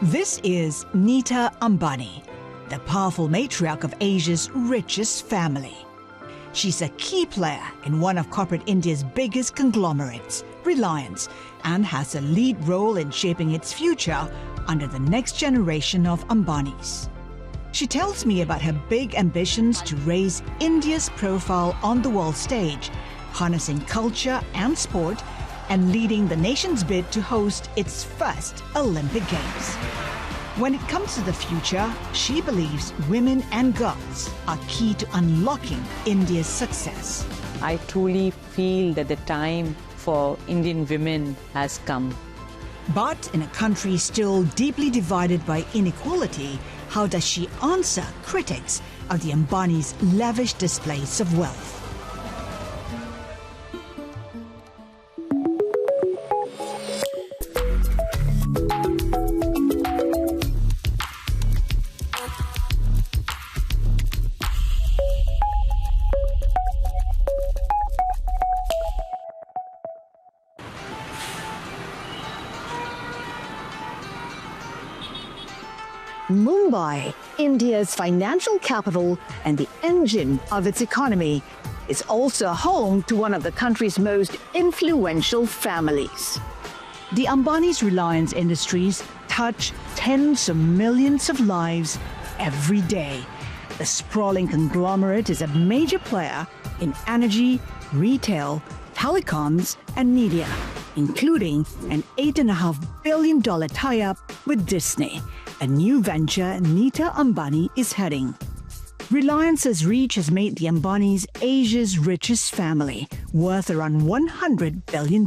This is Nita Ambani, the powerful matriarch of Asia's richest family. She's a key player in one of corporate India's biggest conglomerates, Reliance, and has a lead role in shaping its future under the next generation of Ambanis. She tells me about her big ambitions to raise India's profile on the world stage, harnessing culture and sport, and leading the nation's bid to host its first Olympic Games. When it comes to the future, she believes women and girls are key to unlocking India's success. I truly feel that the time for Indian women has come. But in a country still deeply divided by inequality, how does she answer critics of the Ambani's lavish displays of wealth? Mumbai, India's financial capital and the engine of its economy, is also home to one of the country's most influential families. The Ambani's Reliance Industries touch tens of millions of lives every day. The sprawling conglomerate is a major player in energy, retail, telecoms, and media, including an $8.5 billion tie-up with Disney, a new venture Nita Ambani is heading. Reliance's reach has made the Ambanis Asia's richest family, worth around $100 billion.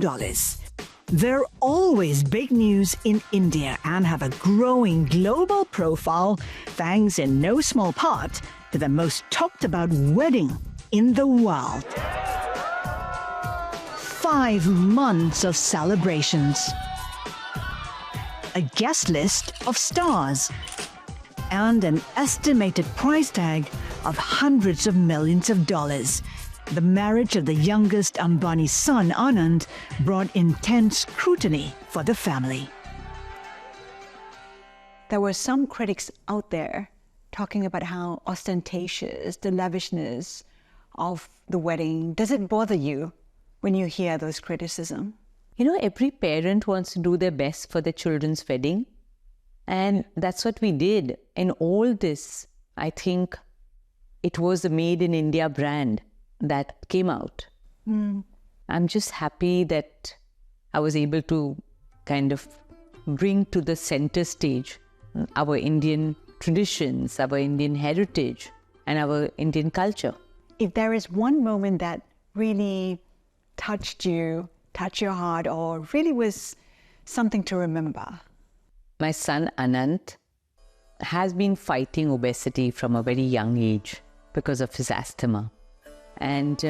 They're always big news in India and have a growing global profile, thanks in no small part to the most talked about wedding in the world. 5 months of celebrations, a guest list of stars, and an estimated price tag of hundreds of millions of dollars. The marriage of the youngest Ambani son, Anant, brought intense scrutiny for the family. There were some critics out there talking about how ostentatious the lavishness of the wedding. Does it bother you when you hear those criticisms? You know, every parent wants to do their best for their children's wedding. And that's what we did. In all this, I think it was the Made in India brand that came out. I'm just happy that I was able to kind of bring to the center stage our Indian traditions, our Indian heritage, and our Indian culture. If there is one moment that really touched your heart, or really was something to remember? My son Anant has been fighting obesity from a very young age because of his asthma. And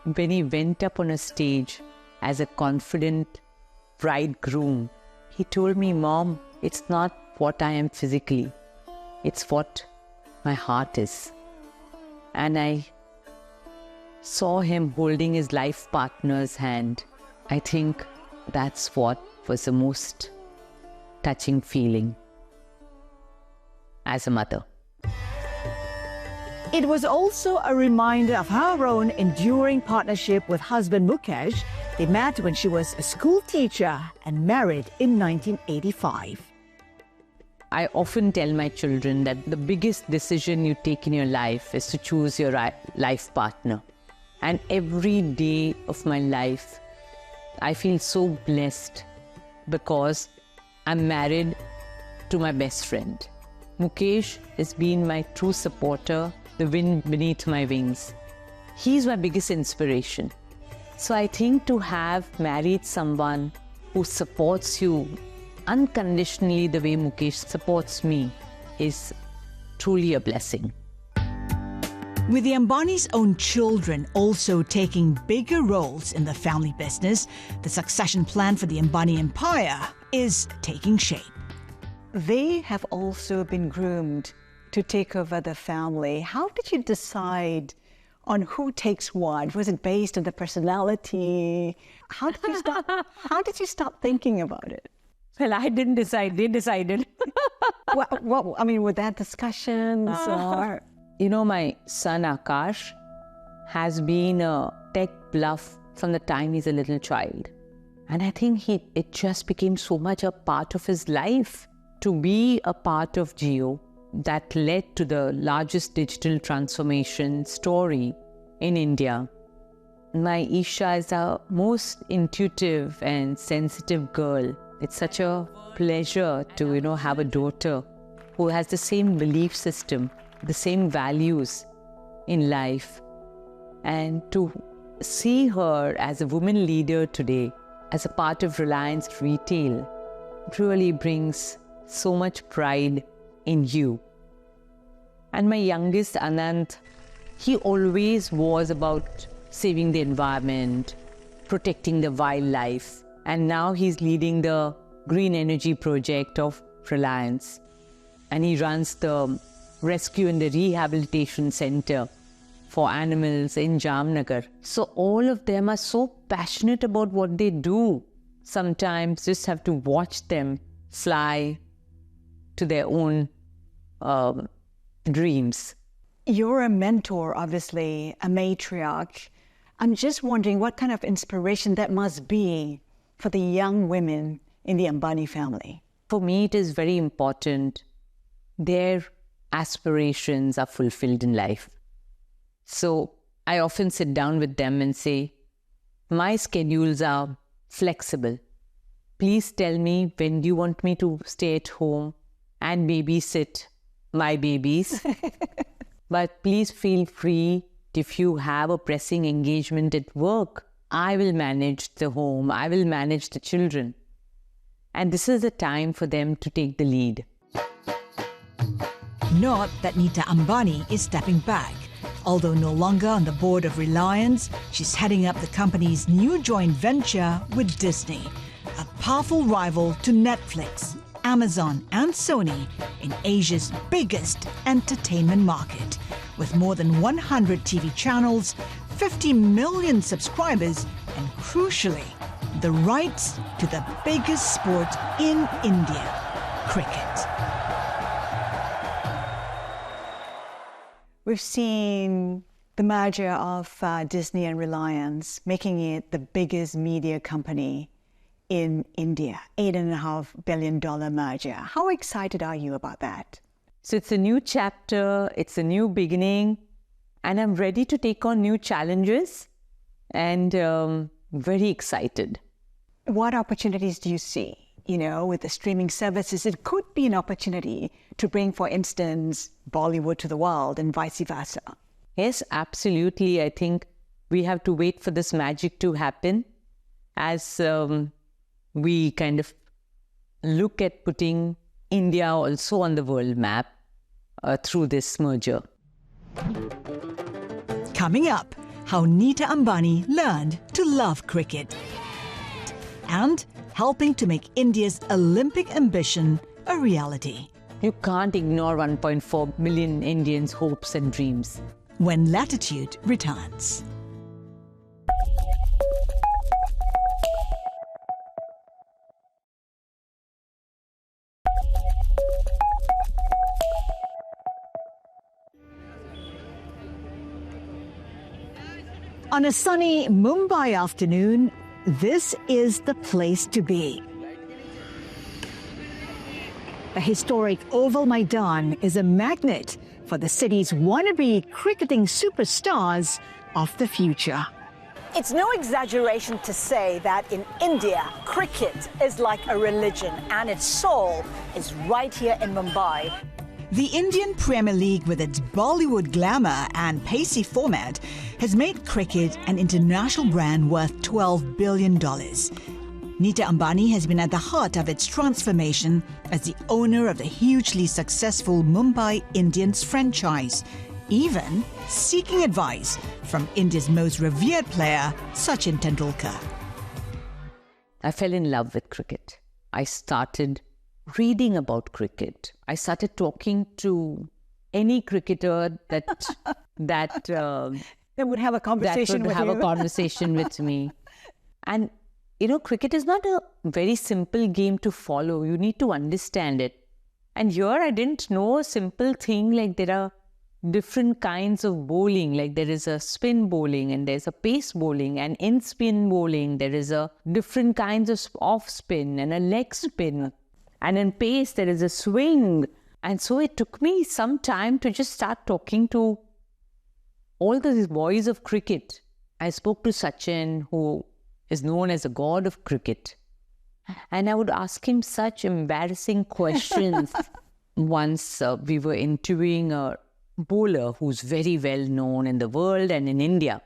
when he went up on a stage as a confident bridegroom, he told me, "Mom, it's not what I am physically, it's what my heart is." And I saw him holding his life partner's hand. I think that's what was the most touching feeling as a mother. It was also a reminder of her own enduring partnership with husband Mukesh. They met when she was a school teacher and married in 1985. I often tell my children that the biggest decision you take in your life is to choose your life partner. And every day of my life, I feel so blessed because I'm married to my best friend. Mukesh has been my true supporter, the wind beneath my wings. He's my biggest inspiration. So I think to have married someone who supports you unconditionally the way Mukesh supports me is truly a blessing. With the Ambani's own children also taking bigger roles in the family business, the succession plan for the Ambani empire is taking shape. They have also been groomed to take over the family. How did you decide on who takes what? Was it based on the personality? How did you start thinking about it? Well, I didn't decide. They decided. What, I mean, were there discussions or? You know, my son Akash has been a tech bluff from the time he's a little child. And I think it just became so much a part of his life to be a part of Jio that led to the largest digital transformation story in India. My Isha is the most intuitive and sensitive girl. It's such a pleasure to, have a daughter who has the same belief system, the same values in life. And to see her as a woman leader today, as a part of Reliance Retail, really brings so much pride in you. And my youngest, Anant, he always was about saving the environment, protecting the wildlife. And now he's leading the green energy project of Reliance. And he runs the rescue and the rehabilitation center for animals in Jamnagar. So all of them are so passionate about what they do. Sometimes just have to watch them fly to their own dreams. You're a mentor, obviously, a matriarch. I'm just wondering what kind of inspiration that must be for the young women in the Ambani family. For me, it is very important. Their aspirations are fulfilled in life. So I often sit down with them and say, my schedules are flexible. Please tell me when do you want me to stay at home and babysit my babies. But please feel free if you have a pressing engagement at work. I will manage the home. I will manage the children. And this is the time for them to take the lead. Not that Nita Ambani is stepping back. Although no longer on the board of Reliance, she's heading up the company's new joint venture with Disney, a powerful rival to Netflix, Amazon and Sony in Asia's biggest entertainment market, with more than 100 TV channels, 50 million subscribers, and crucially, the rights to the biggest sport in India, cricket. We've seen the merger of Disney and Reliance, making it the biggest media company in India, $8.5 billion merger. How excited are you about that? So it's a new chapter, it's a new beginning, and I'm ready to take on new challenges and very excited. What opportunities do you see? With the streaming services, it could be an opportunity to bring, for instance, Bollywood to the world and vice versa. Yes, absolutely. I think we have to wait for this magic to happen as we kind of look at putting India also on the world map through this merger. Coming up, how Nita Ambani learned to love cricket. And helping to make India's Olympic ambition a reality. You can't ignore 1.4 million Indians' hopes and dreams. When Latitude returns. On a sunny Mumbai afternoon, this is the place to be. The historic Oval Maidan is a magnet for the city's wannabe cricketing superstars of the future. It's no exaggeration to say that in India, cricket is like a religion, and its soul is right here in Mumbai. The Indian Premier League, with its Bollywood glamour and pacey format, has made cricket an international brand worth $12 billion. Nita Ambani has been at the heart of its transformation as the owner of the hugely successful Mumbai Indians franchise, even seeking advice from India's most revered player, Sachin Tendulkar. I fell in love with cricket. I started reading about cricket. I started talking to any cricketer that would have a conversation with you. with me. And cricket is not a very simple game to follow. You need to understand it. And here I didn't know a simple thing like there are different kinds of bowling. Like there is a spin bowling and there's a pace bowling, and in spin bowling there is a different kinds of off spin and a leg spin. And in pace there is a swing. And so it took me some time to just start talking to all these boys of cricket. I spoke to Sachin, who is known as a god of cricket. And I would ask him such embarrassing questions. Once we were interviewing a bowler who's very well known in the world and in India.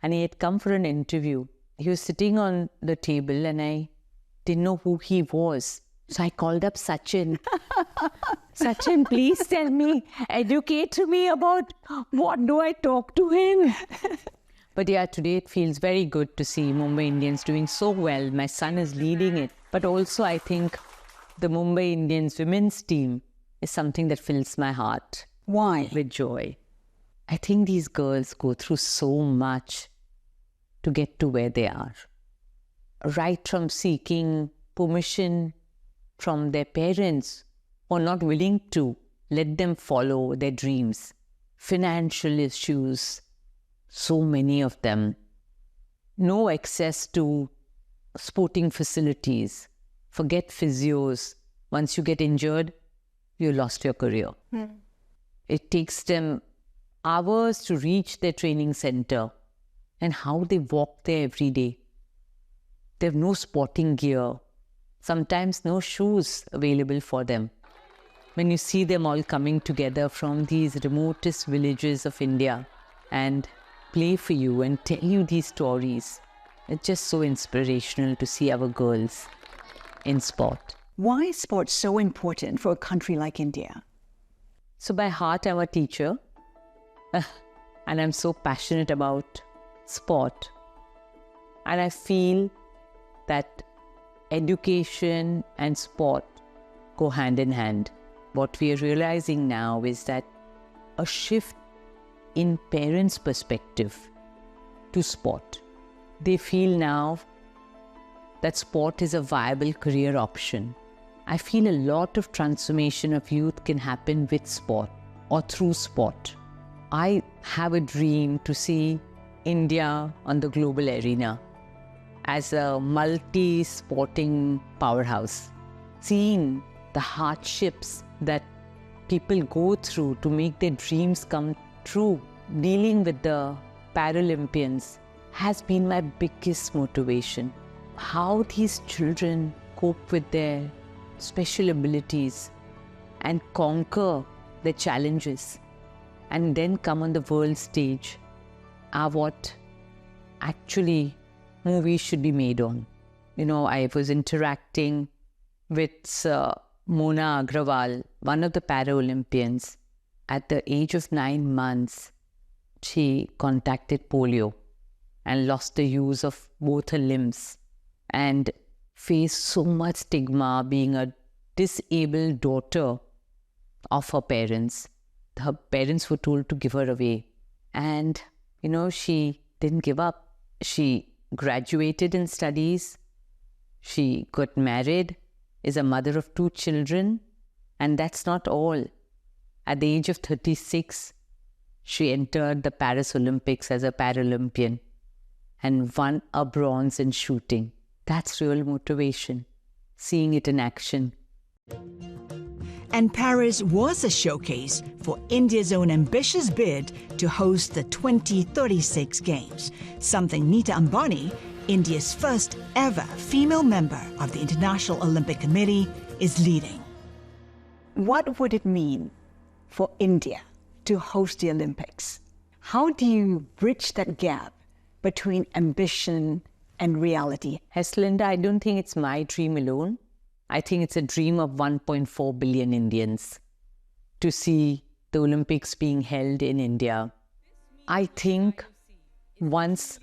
And he had come for an interview. He was sitting on the table and I didn't know who he was. So I called up Sachin. Sachin, please tell me, educate me about what do I talk to him? But yeah, today it feels very good to see Mumbai Indians doing so well. My son is leading it. But also I think the Mumbai Indians women's team is something that fills my heart. Why? With joy. I think these girls go through so much to get to where they are. Right from seeking permission from their parents who are not willing to let them follow their dreams. Financial issues, so many of them. No access to sporting facilities. Forget physios. Once you get injured, you lost your career. It takes them hours to reach their training center, and how they walk there every day. They have no sporting gear, sometimes no shoes available for them. When you see them all coming together from these remotest villages of India and play for you and tell you these stories, it's just so inspirational to see our girls in sport. Why is sport so important for a country like India? So by heart, I'm a teacher and I'm so passionate about sport. And I feel that education and sport go hand in hand. What we are realizing now is that a shift in parents' perspective to sport. They feel now that sport is a viable career option. I feel a lot of transformation of youth can happen with sport or through sport. I have a dream to see India on the global arena as a multi-sporting powerhouse. Seeing the hardships that people go through to make their dreams come true, dealing with the Paralympians has been my biggest motivation. How these children cope with their special abilities and conquer the challenges and then come on the world stage are what actually movies should be made on. I was interacting with Mona Agrawal, one of the Paralympians. At the age of 9 months, she contracted polio and lost the use of both her limbs and faced so much stigma being a disabled daughter of her parents. Her parents were told to give her away. And, she didn't give up. She graduated in studies. She got married, is a mother of 2 children. And that's not all. At the age of 36, she entered the Paris Olympics as a Paralympian and won a bronze in shooting. That's real motivation, seeing it in action. And Paris was a showcase for India's own ambitious bid to host the 2036 Games, something Nita Ambani, India's first ever female member of the International Olympic Committee, is leading. What would it mean for India to host the Olympics? How do you bridge that gap between ambition and reality? Haslinda, I don't think it's my dream alone. I think it's a dream of 1.4 billion Indians to see the Olympics being held in India. I think once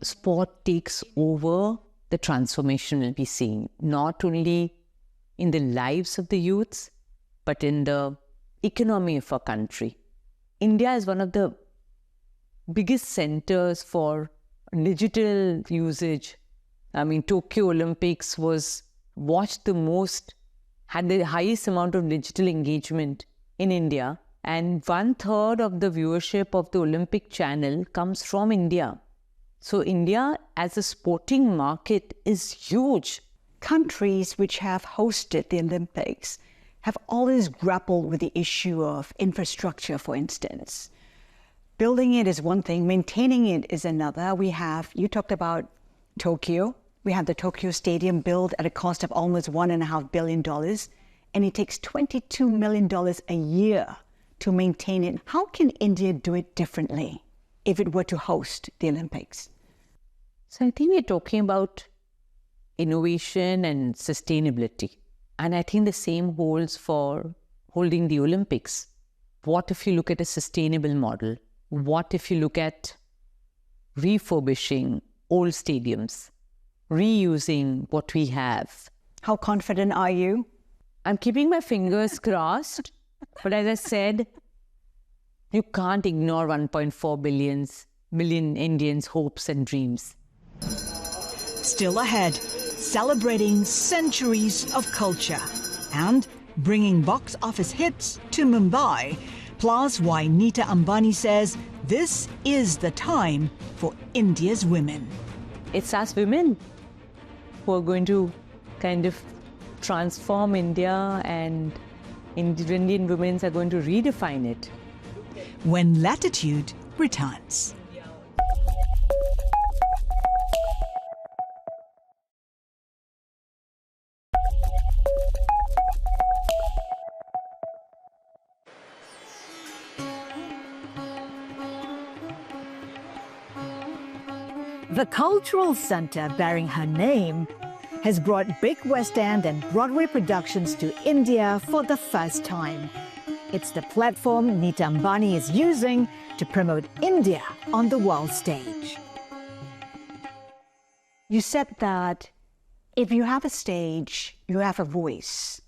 sport takes over, the transformation will be seen, not only in the lives of the youths, but in the economy of our country. India is one of the biggest centers for digital usage I mean, Tokyo Olympics was watched the most, had the highest amount of digital engagement in India. And 1/3 of the viewership of the Olympic channel comes from India. So India as a sporting market is huge. Countries which have hosted the Olympics have always grappled with the issue of infrastructure, for instance. Building it is one thing, maintaining it is another. You talked about Tokyo. We have the Tokyo Stadium built at a cost of almost $1.5 billion, and it takes $22 million a year to maintain it. How can India do it differently if it were to host the Olympics? So I think we're talking about innovation and sustainability. And I think the same holds for holding the Olympics. What if you look at a sustainable model? What if you look at refurbishing old stadiums, reusing what we have? How confident are you? I'm keeping my fingers crossed. But as I said, you can't ignore 1.4 billion Indians' hopes and dreams. Still ahead, celebrating centuries of culture and bringing box office hits to Mumbai, plus why Nita Ambani says this is the time for India's women. It's us women who are going to kind of transform India, and Indian women are going to redefine it. When Latitude returns. The cultural center bearing her name has brought big West End and Broadway productions to India for the first time. It's the platform Nita Ambani is using to promote India on the world stage. You said that if you have a stage, you have a voice.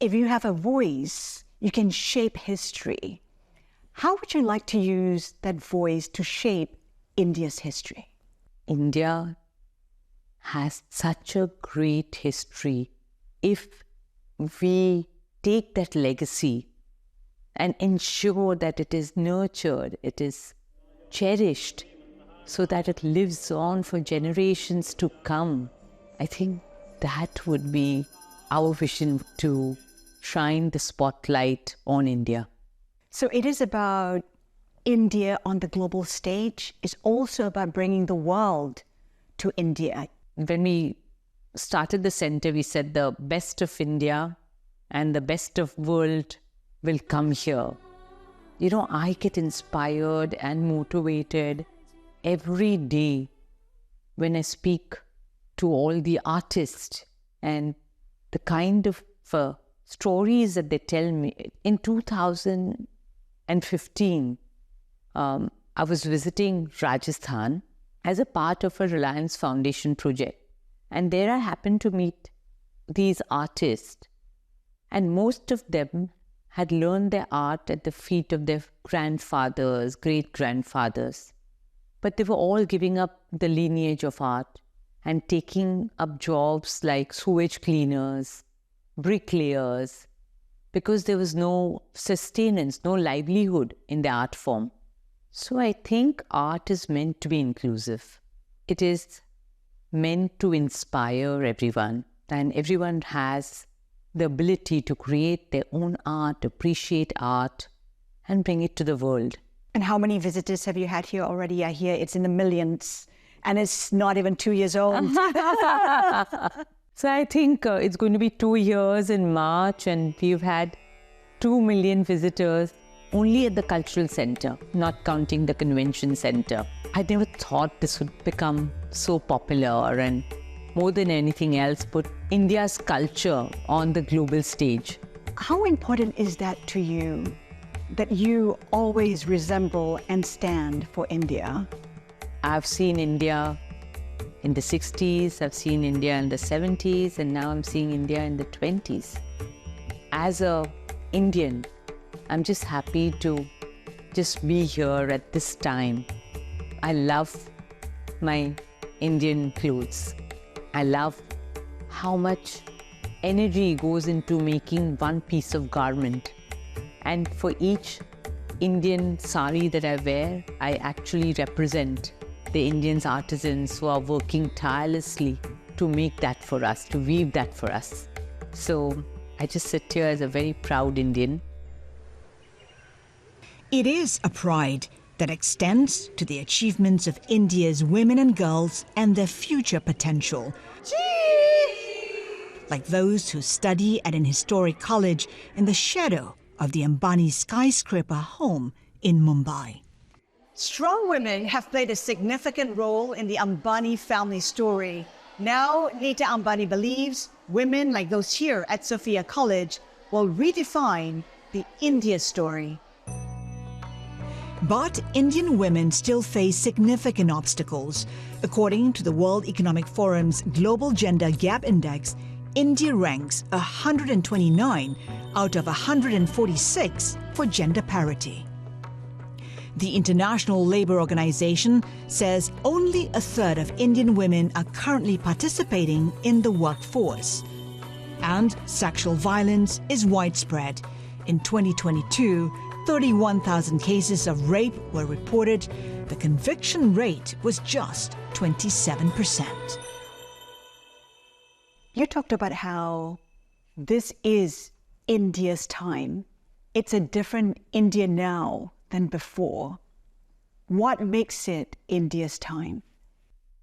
If you have a voice, you can shape history. How would you like to use that voice to shape India's history? India has such a great history. If we take that legacy and ensure that it is nurtured, it is cherished, so that it lives on for generations to come, I think that would be our vision, to shine the spotlight on India. So it is about India on the global stage. It's also about bringing the world to India. When we started the center, we said the best of India and the best of world will come here. You know, I get inspired and motivated every day when I speak to all the artists and the kind of stories that they tell me. In 2015, I was visiting Rajasthan as a part of a Reliance Foundation project. And there I happened to meet these artists. And most of them had learned their art at the feet of their grandfathers, great-grandfathers. But they were all giving up the lineage of art and taking up jobs like sewage cleaners, bricklayers, because there was no sustenance, no livelihood in the art form. So I think art is meant to be inclusive. It is meant to inspire everyone, and everyone has the ability to create their own art, appreciate art, and bring it to the world. And how many visitors have you had here already? I hear it's in the millions, and it's not even 2 years old. So I think it's going to be 2 years in March, and we've had 2 million visitors only at the cultural center, not counting the convention center. I never thought this would become so popular and, more than anything else, put India's culture on the global stage. How important is that to you, that you always resemble and stand for India? I've seen India in the 60s, I've seen India in the 70s, and now I'm seeing India in the 20s. As an Indian, I'm just happy to just be here at this time. I love my Indian clothes, I love how much energy goes into making one piece of garment. And for each Indian sari that I wear, I actually represent the Indian artisans who are working tirelessly to make that for us, to weave that for us. So I just sit here as a very proud Indian. It is a pride that extends to the achievements of India's women and girls and their future potential. Like those who study at an historic college in the shadow of the Ambani skyscraper home in Mumbai. Strong women have played a significant role in the Ambani family story. Now, Nita Ambani believes women like those here at Sophia College will redefine the India story. But Indian women still face significant obstacles. According to the World Economic Forum's Global Gender Gap Index, India ranks 129 out of 146 for gender parity. The International Labour Organization says only a third of Indian women are currently participating in the workforce. And sexual violence is widespread. In 2022, 31,000 cases of rape were reported. The conviction rate was just 27%. You talked about how this is India's time. It's a different India now than before. What makes it India's time?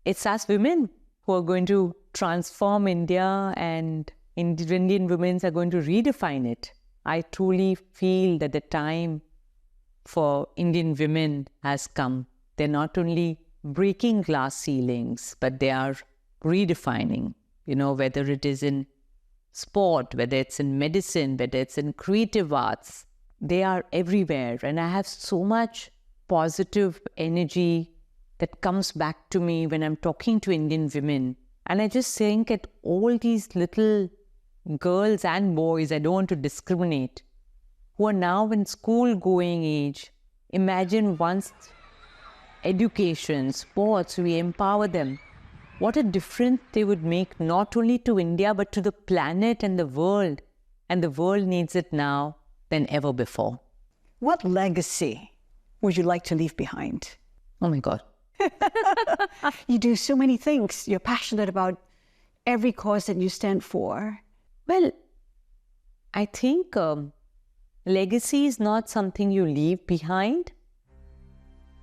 It's us women who are going to transform India, and Indian women are going to redefine it. I truly feel that the time for Indian women has come. They're not only breaking glass ceilings, but they are redefining, whether it is in sport, whether it's in medicine, whether it's in creative arts. They are everywhere. And I have so much positive energy that comes back to me when I'm talking to Indian women. And I just think at all these little girls and boys, I don't want to discriminate, who are now in school-going age. Imagine once education, sports, we empower them. What a difference they would make not only to India, but to the planet and the world. And the world needs it now than ever before. What legacy would you like to leave behind? Oh my God. You do so many things. You're passionate about every cause that you stand for. Well, I think legacy is not something you leave behind.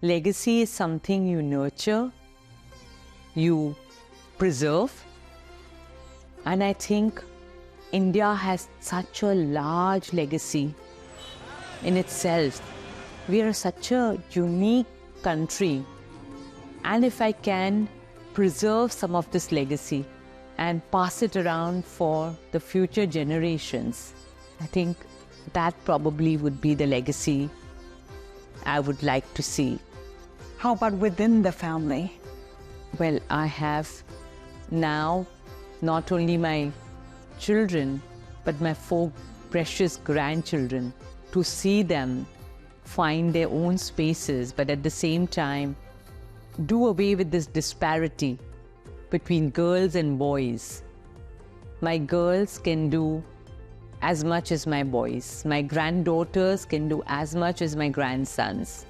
Legacy is something you nurture, you preserve. And I think India has such a large legacy in itself. We are such a unique country. And if I can preserve some of this legacy and pass it around for the future generations, I think that probably would be the legacy I would like to see. How about within the family? Well, I have now not only my children, but my 4 precious grandchildren, to see them find their own spaces, but at the same time, do away with this disparity between girls and boys. My girls can do as much as my boys. My granddaughters can do as much as my grandsons.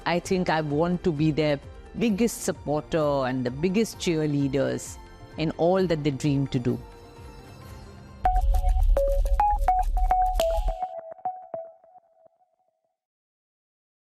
I think I want to be their biggest supporter and the biggest cheerleaders in all that they dream to do.